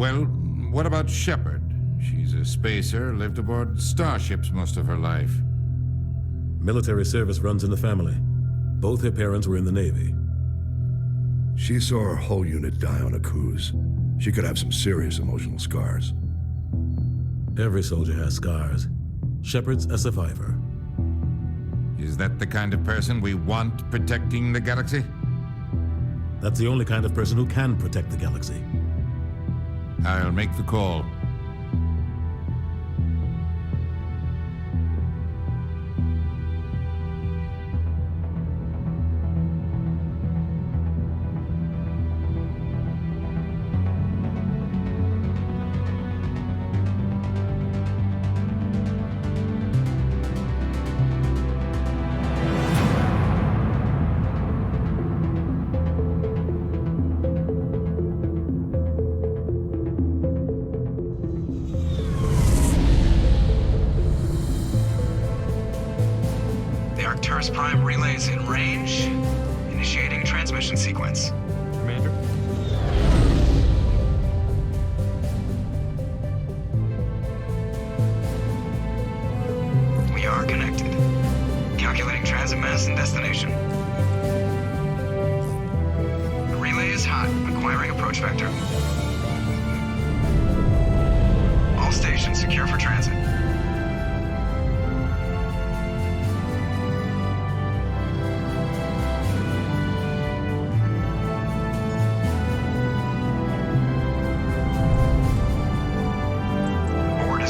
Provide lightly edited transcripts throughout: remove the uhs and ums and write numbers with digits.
Well, what about Shepard? She's a spacer, lived aboard starships most of her life. Military service runs in the family. Both her parents were in the Navy. She saw her whole unit die on a cruise. She could have some serious emotional scars. Every soldier has scars. Shepard's a survivor. Is that the kind of person we want protecting the galaxy? That's the only kind of person who can protect the galaxy. I'll make the call. Arcturus Prime relays in range. Initiating transmission sequence. Commander? We are connected. Calculating transit mass and destination. The relay is hot. Acquiring approach vector. All stations secure for transit.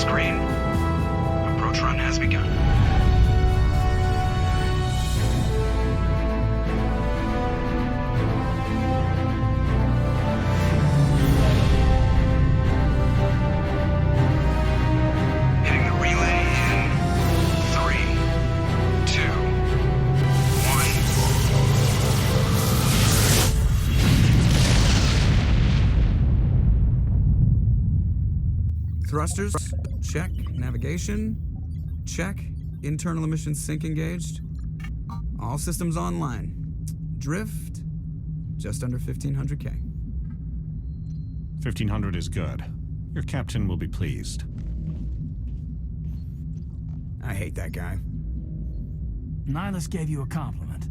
Green. Approach run has begun. Hitting the relay in 3, 2, 1. Thrusters, check. Navigation, check. Internal emissions sync engaged. All systems online. Drift, just under 1,500K. 1,500 is good. Your captain will be pleased. I hate that guy. Nihilus gave you a compliment,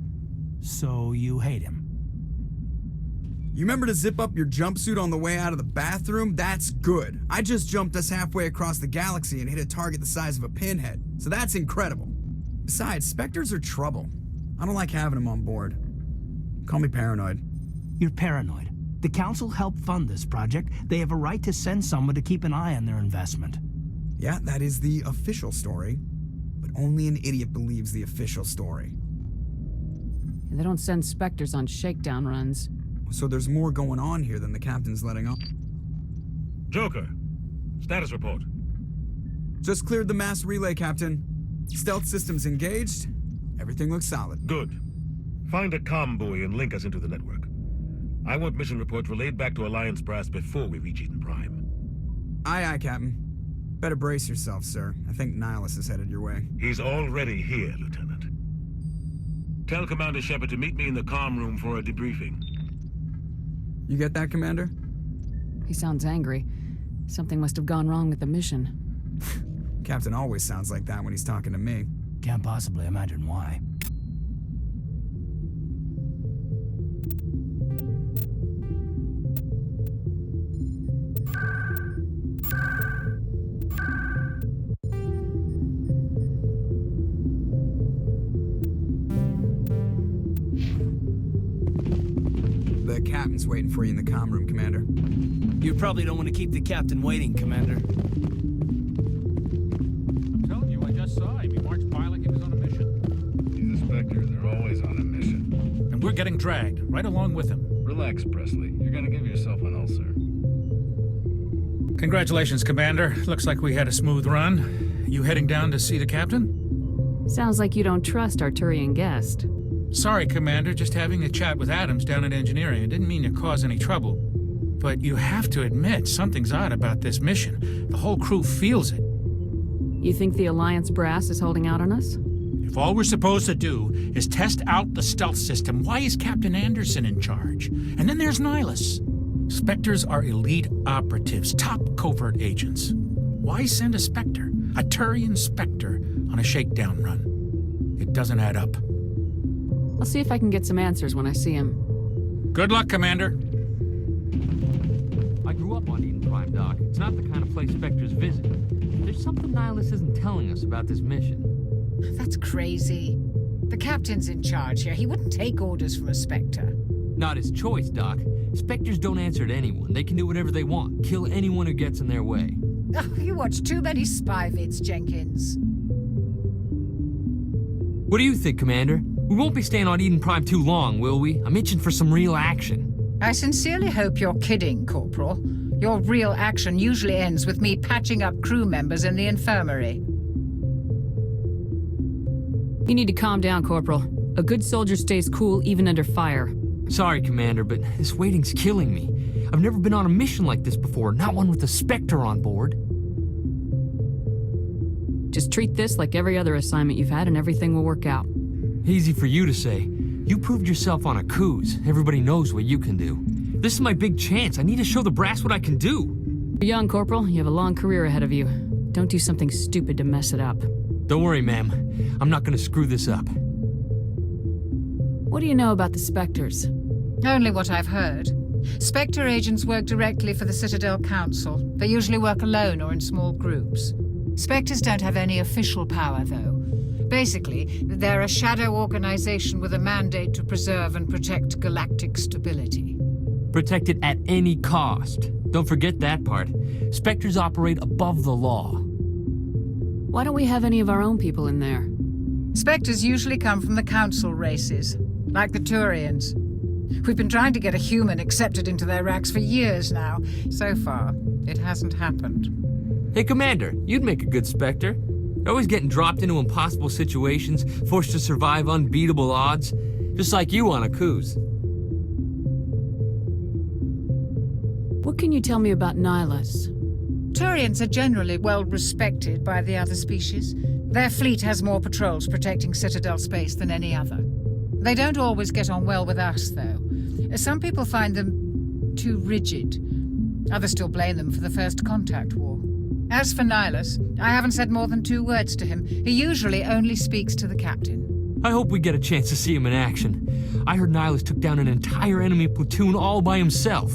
so you hate him. You remember to zip up your jumpsuit on the way out of the bathroom? That's good. I just jumped us halfway across the galaxy and hit a target the size of a pinhead, so that's incredible. Besides, Spectres are trouble. I don't like having them on board. Call me paranoid. You're paranoid. The Council helped fund this project. They have a right to send someone to keep an eye on their investment. Yeah, that is the official story, but only an idiot believes the official story. They don't send Spectres on shakedown runs. So there's more going on here than the captain's letting on. Joker, status report. Just cleared the mass relay, Captain. Stealth systems engaged. Everything looks solid. Good. Find a comm buoy and link us into the network. I want mission reports relayed back to Alliance Brass before we reach Eden Prime. Aye, aye, Captain. Better brace yourself, sir. I think Nihilus is headed your way. He's already here, Lieutenant. Tell Commander Shepard to meet me in the comm room for a debriefing. You get that, Commander? He sounds angry. Something must have gone wrong with the mission. Captain always sounds like that when he's talking to me. Can't possibly imagine why. The captain's waiting for you in the comm room, Commander. You probably don't want to keep the captain waiting, Commander. I'm telling you, I just saw him. He marched by like he was on a mission. He's a Spectre. They're always on a mission. And we're getting dragged, right along with him. Relax, Presley. You're gonna give yourself an ulcer. Congratulations, Commander. Looks like we had a smooth run. You heading down to see the captain? Sounds like you don't trust Arturian guest. Sorry, Commander, just having a chat with Adams down at engineering. I didn't mean to cause any trouble. But you have to admit, something's odd about this mission. The whole crew feels it. You think the Alliance brass is holding out on us? If all we're supposed to do is test out the stealth system, why is Captain Anderson in charge? And then there's Nihilus. Spectres are elite operatives, top covert agents. Why send a Spectre, a Turian Spectre, on a shakedown run? It doesn't add up. I'll see if I can get some answers when I see him. Good luck, Commander. I grew up on Eden Prime, Doc. It's not the kind of place Spectres visit. There's something Nihilus isn't telling us about this mission. That's crazy. The captain's in charge here. He wouldn't take orders from a Spectre. Not his choice, Doc. Spectres don't answer to anyone. They can do whatever they want, kill anyone who gets in their way. Oh, you watch too many spy vids, Jenkins. What do you think, Commander? We won't be staying on Eden Prime too long, will we? I'm itching for some real action. I sincerely hope you're kidding, Corporal. Your real action usually ends with me patching up crew members in the infirmary. You need to calm down, Corporal. A good soldier stays cool even under fire. Sorry, Commander, but this waiting's killing me. I've never been on a mission like this before, not one with a Spectre on board. Just treat this like every other assignment you've had and everything will work out. Easy for you to say. You proved yourself on a cruise. Everybody knows what you can do. This is my big chance. I need to show the brass what I can do. You're young, Corporal. You have a long career ahead of you. Don't do something stupid to mess it up. Don't worry, ma'am. I'm not gonna screw this up. What do you know about the Spectres? Only what I've heard. Spectre agents work directly for the Citadel Council. They usually work alone or in small groups. Spectres don't have any official power, though. Basically, they're a shadow organization with a mandate to preserve and protect galactic stability. Protect it at any cost. Don't forget that part. Spectres operate above the law. Why don't we have any of our own people in there? Spectres usually come from the Council races, like the Turians. We've been trying to get a human accepted into their ranks for years now. So far, it hasn't happened. Hey, Commander, you'd make a good Spectre. You're always getting dropped into impossible situations, forced to survive unbeatable odds. Just like you on a cruise. What can you tell me about Nihilus? Turians are generally well respected by the other species. Their fleet has more patrols protecting Citadel space than any other. They don't always get on well with us, though. Some people find them too rigid. Others still blame them for the First Contact War. As for Nihilus, I haven't said more than 2 words to him. He usually only speaks to the captain. I hope we get a chance to see him in action. I heard Nihilus took down an entire enemy platoon all by himself.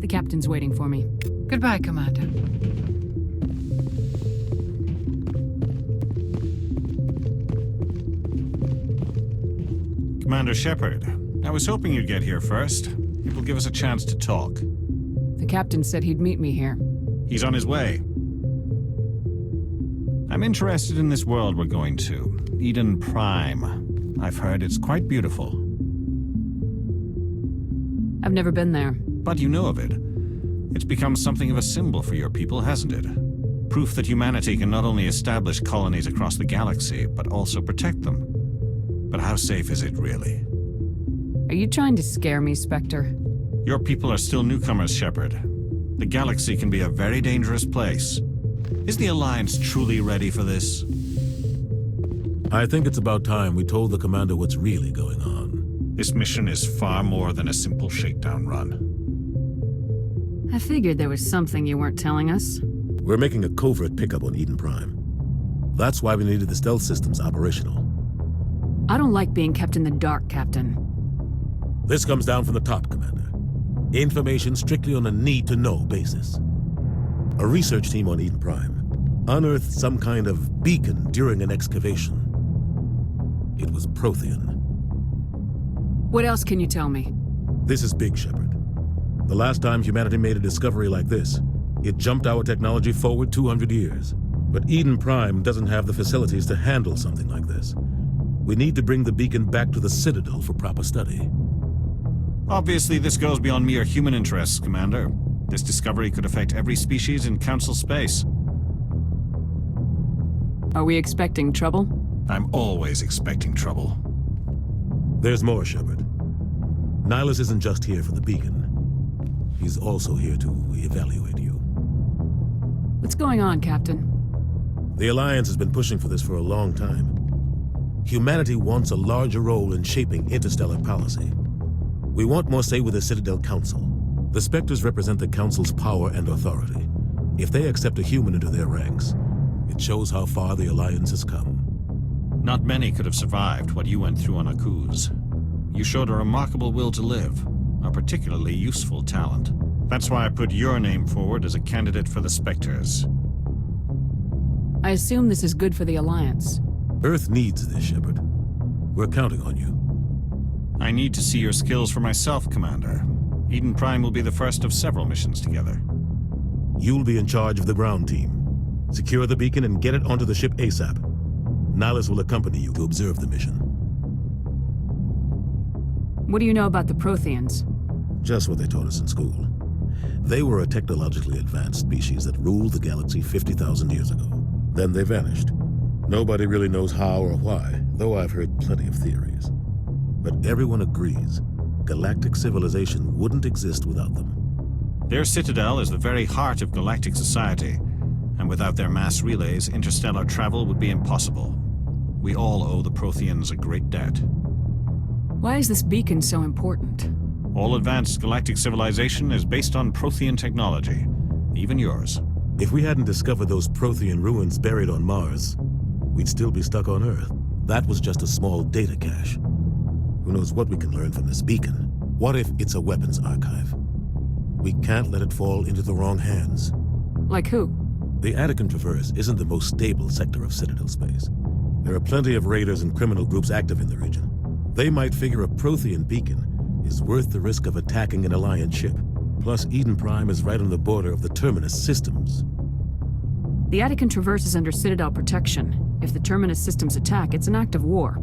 The captain's waiting for me. Goodbye, Commander. Commander Shepard, I was hoping you'd get here first. It will give us a chance to talk. The captain said he'd meet me here. He's on his way. I'm interested in this world we're going to, Eden Prime. I've heard it's quite beautiful. I've never been there. But you know of it. It's become something of a symbol for your people, hasn't it? Proof that humanity can not only establish colonies across the galaxy, but also protect them. But how safe is it, really? Are you trying to scare me, Spectre? Your people are still newcomers, Shepard. The galaxy can be a very dangerous place. Is the Alliance truly ready for this? I think it's about time we told the Commander what's really going on. This mission is far more than a simple shakedown run. I figured there was something you weren't telling us. We're making a covert pickup on Eden Prime. That's why we needed the stealth systems operational. I don't like being kept in the dark, Captain. This comes down from the top, Commander. Information strictly on a need-to-know basis. A research team on Eden Prime unearthed some kind of beacon during an excavation. It was Prothean. What else can you tell me? This is big, Shepard. The last time humanity made a discovery like this, it jumped our technology forward 200 years. But Eden Prime doesn't have the facilities to handle something like this. We need to bring the beacon back to the Citadel for proper study. Obviously, this goes beyond mere human interests, Commander. This discovery could affect every species in Council space. Are we expecting trouble? I'm always expecting trouble. There's more, Shepard. Nihilus isn't just here for the beacon. He's also here to evaluate you. What's going on, Captain? The Alliance has been pushing for this for a long time. Humanity wants a larger role in shaping interstellar policy. We want more say with the Citadel Council. The Spectres represent the Council's power and authority. If they accept a human into their ranks, it shows how far the Alliance has come. Not many could have survived what you went through on Akuz. You showed a remarkable will to live, a particularly useful talent. That's why I put your name forward as a candidate for the Spectres. I assume this is good for the Alliance. Earth needs this, Shepard. We're counting on you. I need to see your skills for myself, Commander. Eden Prime will be the first of several missions together. You'll be in charge of the ground team. Secure the beacon and get it onto the ship ASAP. Nihilus will accompany you to observe the mission. What do you know about the Protheans? Just what they taught us in school. They were a technologically advanced species that ruled the galaxy 50,000 years ago. Then they vanished. Nobody really knows how or why, though I've heard plenty of theories. But everyone agrees galactic civilization wouldn't exist without them. Their citadel is the very heart of galactic society, and without their mass relays, interstellar travel would be impossible. We all owe the Protheans a great debt. Why is this beacon so important? All advanced galactic civilization is based on Prothean technology, even yours. If we hadn't discovered those Prothean ruins buried on Mars, we'd still be stuck on Earth. That was just a small data cache. Who knows what we can learn from this beacon? What if it's a weapons archive? We can't let it fall into the wrong hands. Like who? The Attican Traverse isn't the most stable sector of Citadel space. There are plenty of raiders and criminal groups active in the region. They might figure a Prothean beacon is worth the risk of attacking an Alliance ship. Plus, Eden Prime is right on the border of the Terminus systems. The Attican Traverse is under Citadel protection. If the Terminus systems attack, it's an act of war.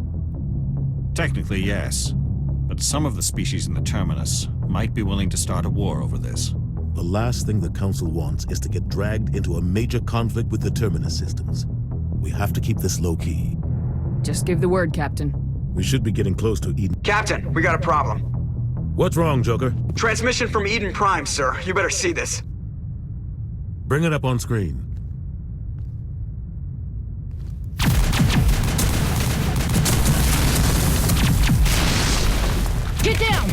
Technically, yes. But some of the species in the Terminus might be willing to start a war over this. The last thing the Council wants is to get dragged into a major conflict with the Terminus systems. We have to keep this low-key. Just give the word, Captain. We should be getting close to Eden. Captain, we got a problem. What's wrong, Joker? Transmission from Eden Prime, sir. You better see this. Bring it up on screen. Get down!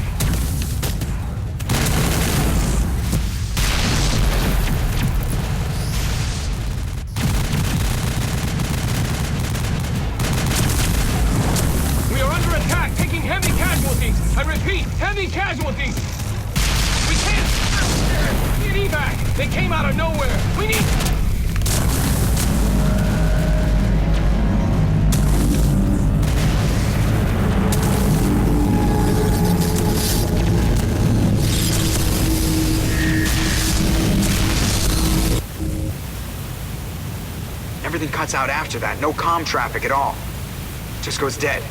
We are under attack, taking heavy casualties. I repeat, heavy casualties. We can't. Need evac. They came out of nowhere. We need. Everything cuts out after that. No comm traffic at all. Just goes dead.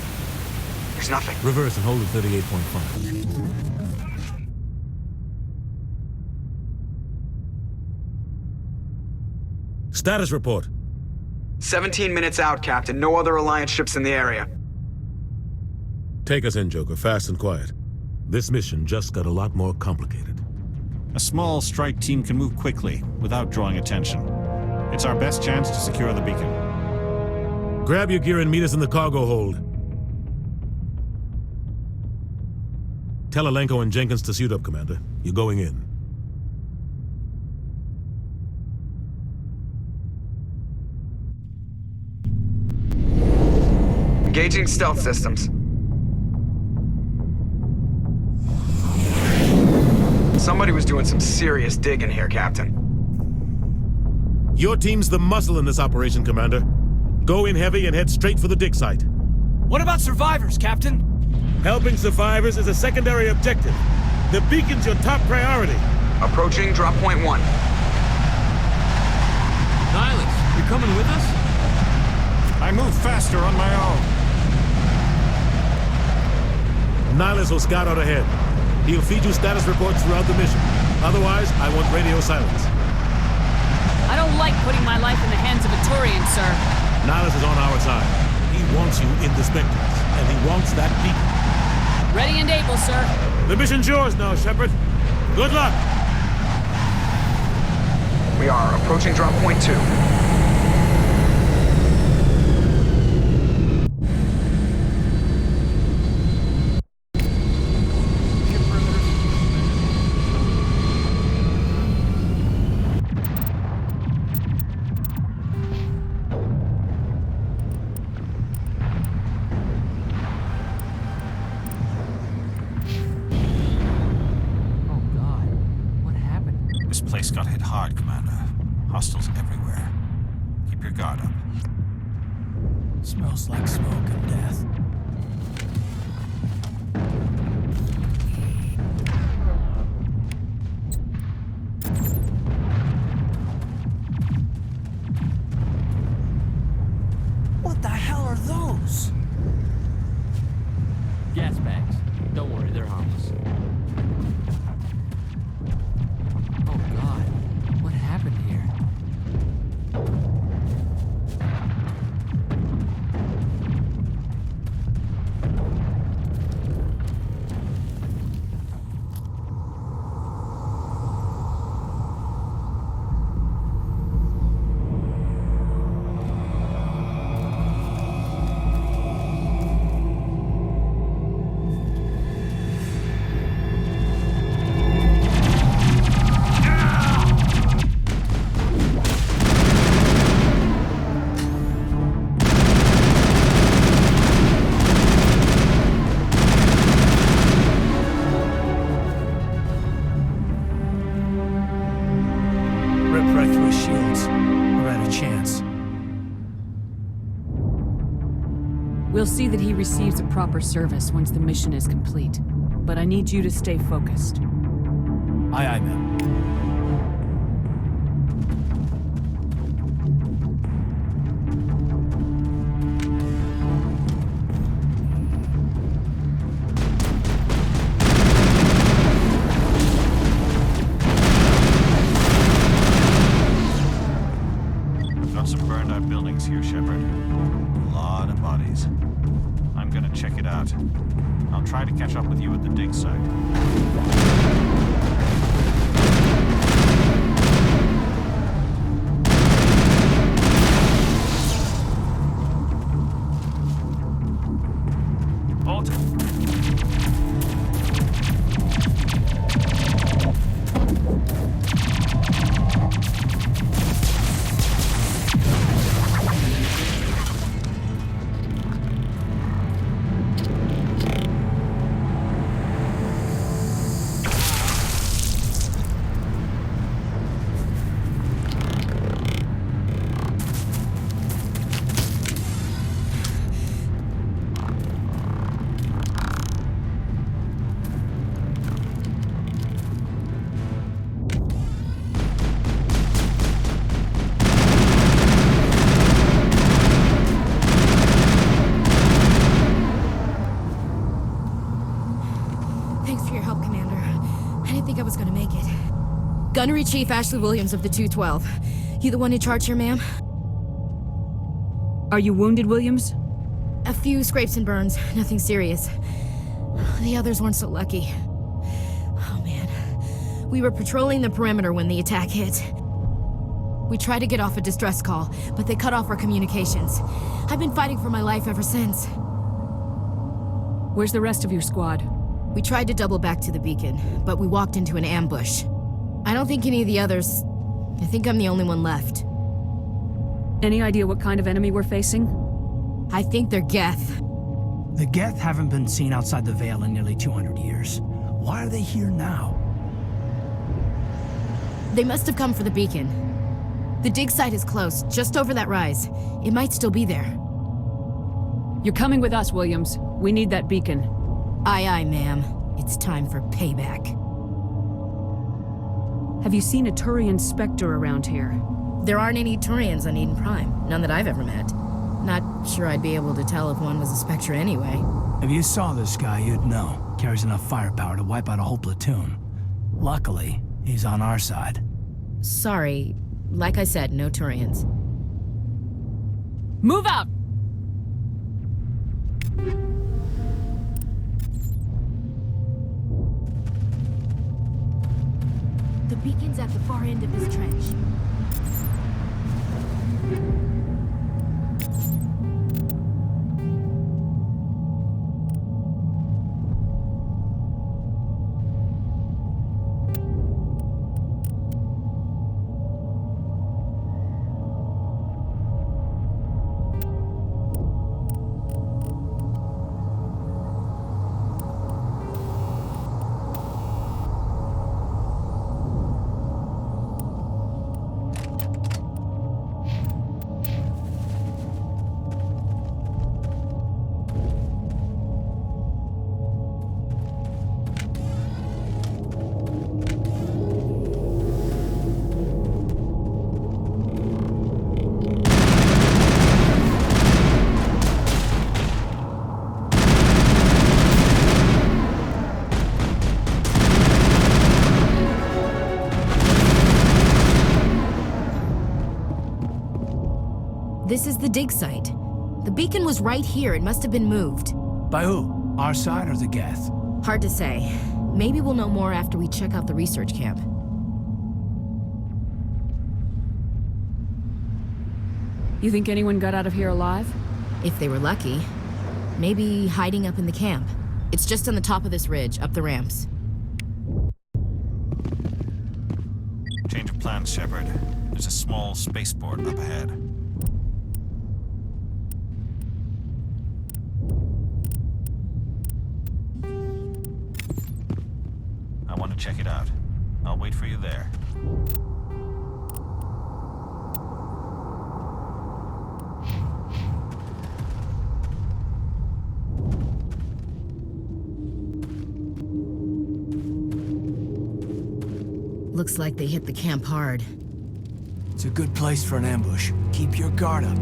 There's nothing. Reverse and hold at 38.5. Status report. 17 minutes out, Captain. No other Alliance ships in the area. Take us in, Joker, fast and quiet. This mission just got a lot more complicated. A small strike team can move quickly, without drawing attention. It's our best chance to secure the beacon. Grab your gear and meet us in the cargo hold. Tell Alenko and Jenkins to suit up, Commander. You're going in. Engaging stealth systems. Somebody was doing some serious digging here, Captain. Your team's the muscle in this operation, Commander. Go in heavy and head straight for the dig site. What about survivors, Captain? Helping survivors is a secondary objective. The beacon's your top priority. Approaching drop point 1. Nihilus, you're coming with us? I move faster on my own. Nihilus will scout out ahead. He'll feed you status reports throughout the mission. Otherwise, I want radio silence. I don't like putting my life in the hands of a Turian, sir. Nihilus is on our side. He wants you in the Spectres, and he wants that beacon. Ready and able, sir. The mission's yours now, Shepard. Good luck. We are approaching drop point 2. place got hit hard, Commander. Hostiles everywhere. Keep your guard up. Smells like smoke and death. What the hell are those? Gas bags. Don't worry, they're harmless. Oh God, what happened here? We'll see that he receives a proper service once the mission is complete. But I need you to stay focused. Aye, aye, ma'am. I've got some burned out buildings here, Shepard. A lot of bodies. I'm gonna check it out. I'll try to catch up with you at the dig site. Halt! Gunnery Chief Ashley Williams of the 212. You the one in charge here, ma'am? Are you wounded, Williams? A few scrapes and burns, nothing serious. The others weren't so lucky. Oh man. We were patrolling the perimeter when the attack hit. We tried to get off a distress call, but they cut off our communications. I've been fighting for my life ever since. Where's the rest of your squad? We tried to double back to the beacon, but we walked into an ambush. I don't think any of the others... I think I'm the only one left. Any idea what kind of enemy we're facing? I think they're Geth. The Geth haven't been seen outside the Veil in nearly 200 years. Why are they here now? They must have come for the beacon. The dig site is close, just over that rise. It might still be there. You're coming with us, Williams. We need that beacon. Aye, aye, ma'am. It's time for payback. Have you seen a Turian Spectre around here? There aren't any Turians on Eden Prime. None that I've ever met. Not sure I'd be able to tell if one was a Spectre anyway. If you saw this guy, you'd know. Carries enough firepower to wipe out a whole platoon. Luckily, he's on our side. Sorry. Like I said, no Turians. Move out! The beacon's at the far end of this trench. This is the dig site. The beacon was right here. It must have been moved. By who? Our side or the Geth? Hard to say. Maybe we'll know more after we check out the research camp. You think anyone got out of here alive? If they were lucky. Maybe hiding up in the camp. It's just on the top of this ridge, up the ramps. Change of plans, Shepard. There's a small spaceport up ahead. I want to check it out. I'll wait for you there. Looks like they hit the camp hard. It's a good place for an ambush. Keep your guard up.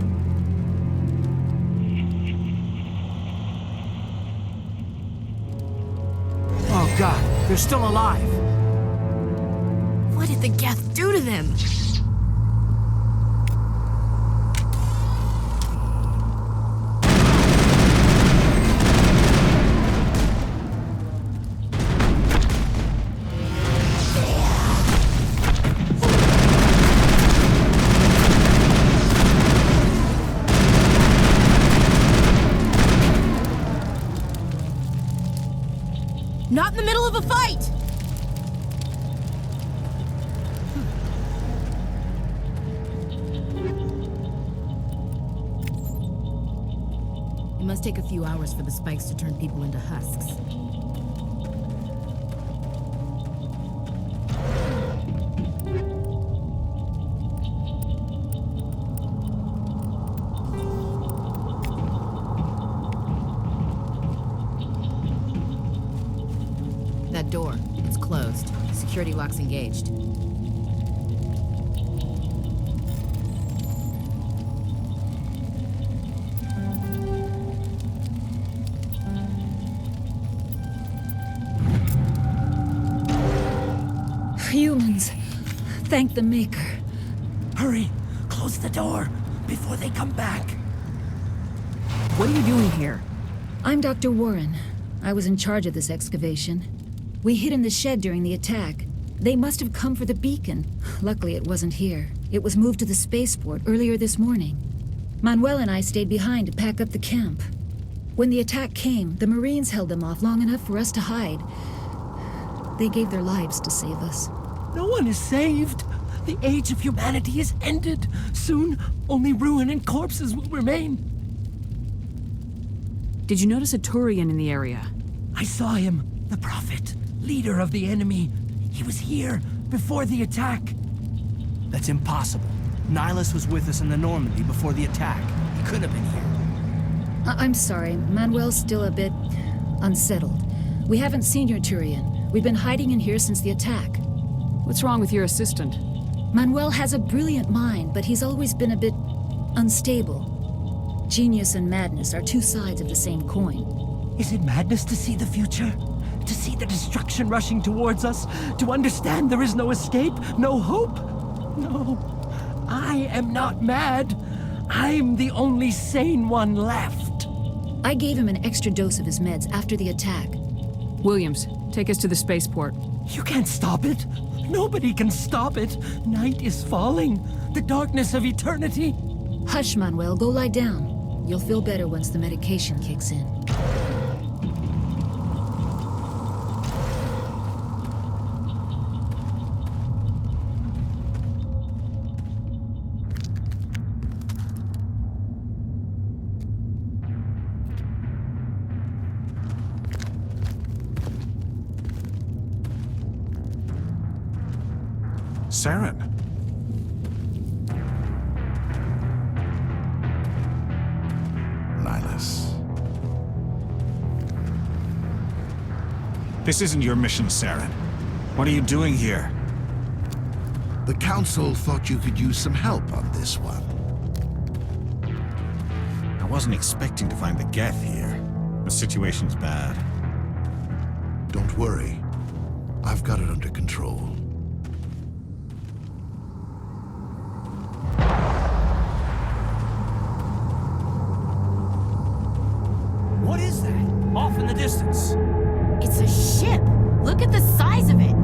Oh God, they're still alive! What did the Geth do to them? Not in the middle of a fight! It must take a few hours for the spikes to turn people into husks. That door, it's closed. Security lock's engaged. Humans. Thank the Maker. Hurry! Close the door before they come back. What are you doing here? I'm Dr. Warren. I was in charge of this excavation. We hid in the shed during the attack. They must have come for the beacon. Luckily, it wasn't here. It was moved to the spaceport earlier this morning. Manuel and I stayed behind to pack up the camp. When the attack came, the Marines held them off long enough for us to hide. They gave their lives to save us. No one is saved. The age of humanity is ended. Soon, only ruin and corpses will remain. Did you notice a Turian in the area? I saw him, the Prophet, leader of the enemy. He was here before the attack. That's impossible. Nihilus was with us in the Normandy before the attack. He couldn't have been here. I'm sorry, Manuel's still a bit unsettled. We haven't seen your Turian. We've been hiding in here since the attack. What's wrong with your assistant? Manuel has a brilliant mind, but he's always been a bit unstable. Genius and madness are two sides of the same coin. Is it madness to see the future? To see the destruction rushing towards us? To understand there is no escape? No hope? No. I am not mad. I'm the only sane one left. I gave him an extra dose of his meds after the attack. Williams, take us to the spaceport. You can't stop it. Nobody can stop it. Night is falling. The darkness of eternity. Hush, Manuel. Go lie down. You'll feel better once the medication kicks in. Saren. Nihilus. This isn't your mission, Saren. What are you doing here? The Council thought you could use some help on this one. I wasn't expecting to find the Geth here. The situation's bad. Don't worry. I've got it under control. distance. It's a ship. Look at the size of it.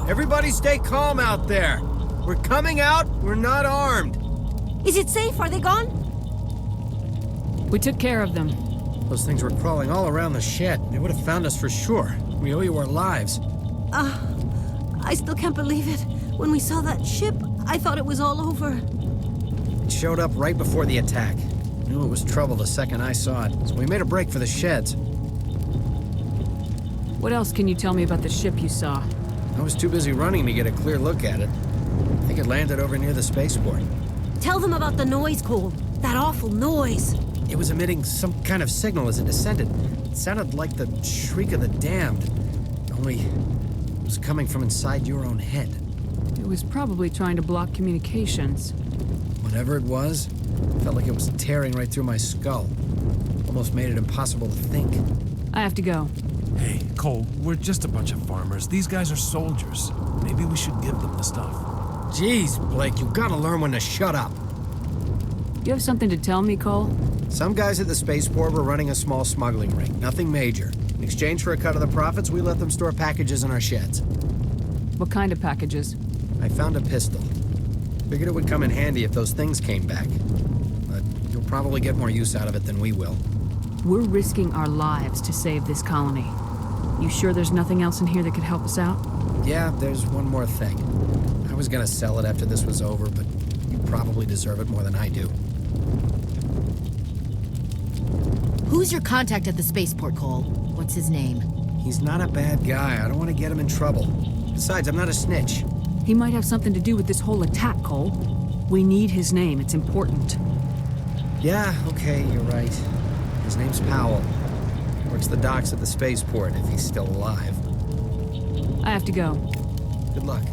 Everybody stay calm out there. We're coming out, we're not armed. Is it safe? Are they gone? We took care of them. Those things were crawling all around the shed. They would have found us for sure. We owe you our lives. I still can't believe it. When we saw that ship, I thought it was all over. It showed up right before the attack. Knew it was trouble the second I saw it, so we made a break for the sheds. What else can you tell me about the ship you saw? I was too busy running to get a clear look at it. I think it landed over near the spaceport. Tell them about the noise, Cole. That awful noise. It was emitting some kind of signal as it descended. It sounded like the shriek of the damned. Only it was coming from inside your own head. It was probably trying to block communications. Whatever it was, it felt like it was tearing right through my skull. Almost made it impossible to think. I have to go. Hey, Cole, we're just a bunch of farmers. These guys are soldiers. Maybe we should give them the stuff. Jeez, Blake, you gotta learn when to shut up. You have something to tell me, Cole? Some guys at the spaceport were running a small smuggling ring, nothing major. In exchange for a cut of the profits, we let them store packages in our sheds. What kind of packages? I found a pistol. Figured it would come in handy if those things came back. But you'll probably get more use out of it than we will. We're risking our lives to save this colony. You sure there's nothing else in here that could help us out? Yeah, there's one more thing. I was gonna sell it after this was over, but you probably deserve it more than I do. Who's your contact at the spaceport, Cole? What's his name? He's not a bad guy. I don't want to get him in trouble. Besides, I'm not a snitch. He might have something to do with this whole attack, Cole. We need his name. It's important. Yeah, okay, you're right. His name's Powell. Works the docks at the spaceport if he's still alive. I have to go. Good luck.